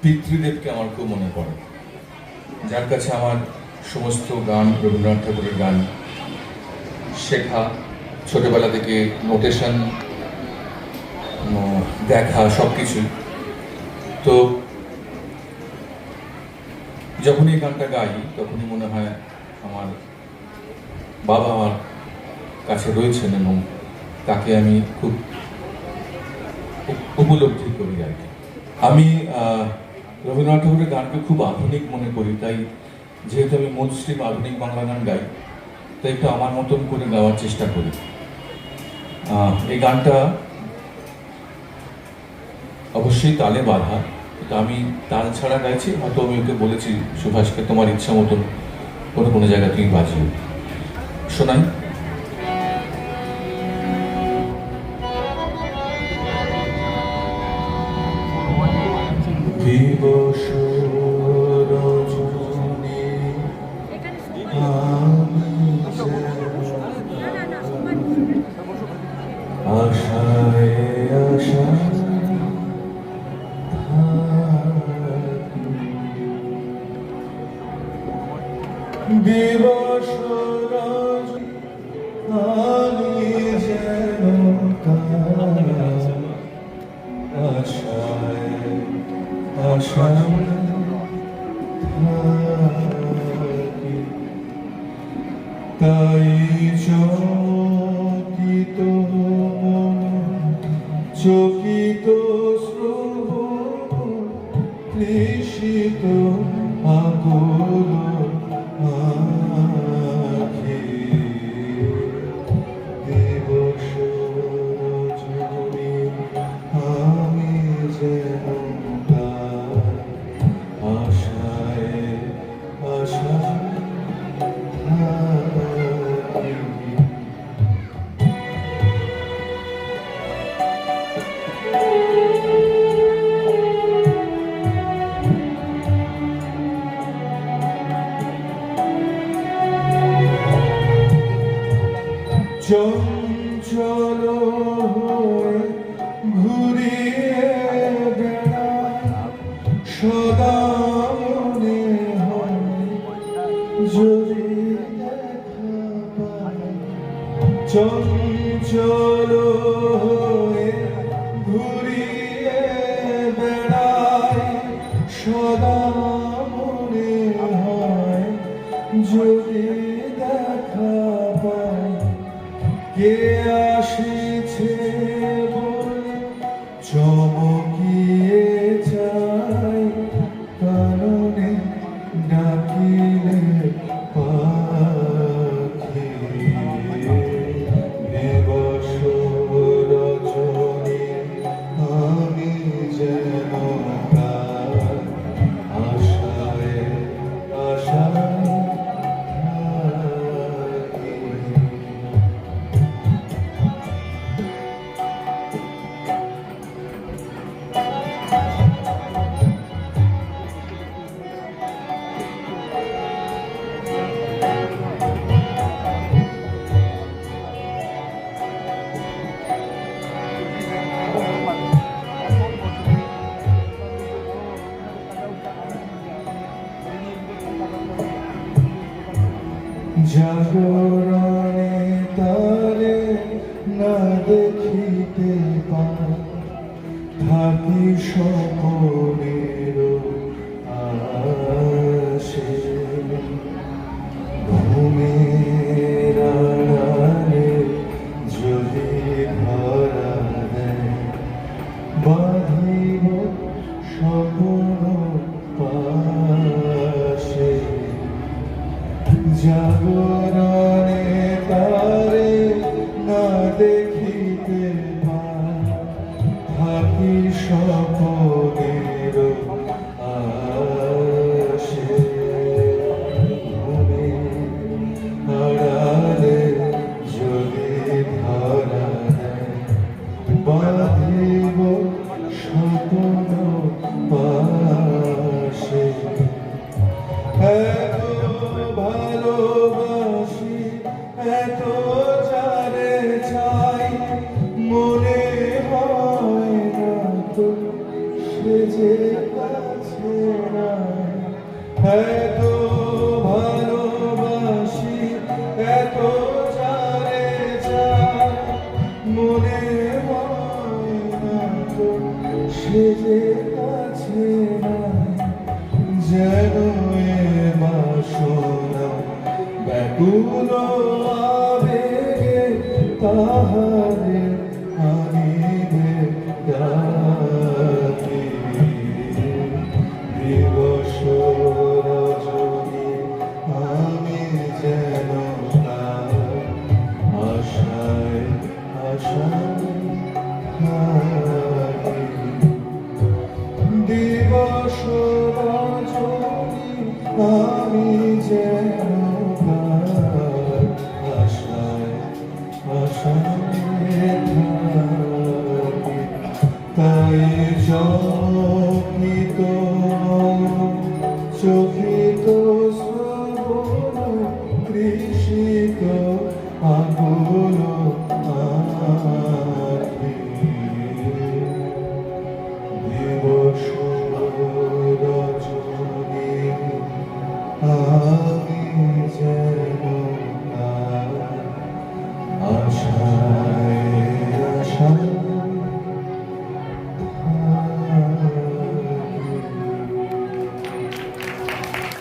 পিতৃদেবকে আমার খুব মনে পড়ে, যার কাছে আমার সমস্ত গান, রবীন্দ্রনাথ ঠাকুরের গান শেখা, ছোটবেলা থেকে নোটেশন দেখা, সব কিছুই। তো যখন এই গানটা গাই তখনই মনে হয় আমার বাবা আমার কাছে রয়েছেন এবং তাকে আমি খুব উপলব্ধি করি আর কি। আমি রবীন্দ্রনাথ ঠাকুরের গানকে খুব আধুনিক মনে করি, তাই যেহেতু আমি মনস্ট্রিম আধুনিক বাংলা গান গাই, তাই একটু আমার মতন করে গাওয়ার চেষ্টা করি। এই গানটা অবশ্যই তালে বাঁধা, কিন্তু আমি তাল ছাড়া গাইছি। হয়তো আমি ওকে বলেছি, সুভাষকে তোমার ইচ্ছা মতন কোনো কোনো জায়গায় তুমি বাজিও। শোনাই। দিবস রজনী আশায় আশা দিবস রজনী যেন আশায় আশা তাই চকিত মন চকিত শ্রবণ তৃষিত আকুল আখি দিবস রজনী আমি যেন আশায় আশা চঞ্চল হয়ে ঘুরিয়ে বেড়ায় সদা মনে হয় যদি দেখা পায়। চঞ্চল হয়ে ঘুরিয়ে বেড়ায় সদা মনে হয় যদি দেখা পায়। কে আসিছে বলে চমকিয়ে যায়, কারণে ডাকিলে পাখি দিবস রজনী আমি যেন আশায় আশায় জাগরণে তারে না দেখিতে পাই, থাকি সকলের আশে। ঘুমের আড়ালে যদি ধরা দেয়, বাঁধিব স্বপ্ন পাশে। জাগরণে তারে না দেখিতে পাই, থাকি সকলের আশে। ঘুমে আড়ালে যদি ধরা দেয়, বাঁধিব স্বপ্ন পাশে। ভালোবাসি এত যারে চাই, মনে হয় না তো সে যে কাছে নাই। এত ভালোবাসি, এত জানে যায়, মনে হয় না তো সে যে কাছে নাই। যেন এ বাসনা ব্যাকুল আবেগে তাহারে আনিবে ডাকি। দিবস রজনী আমি যেন তার আশায় আশায় থাকি। দিবস রজনী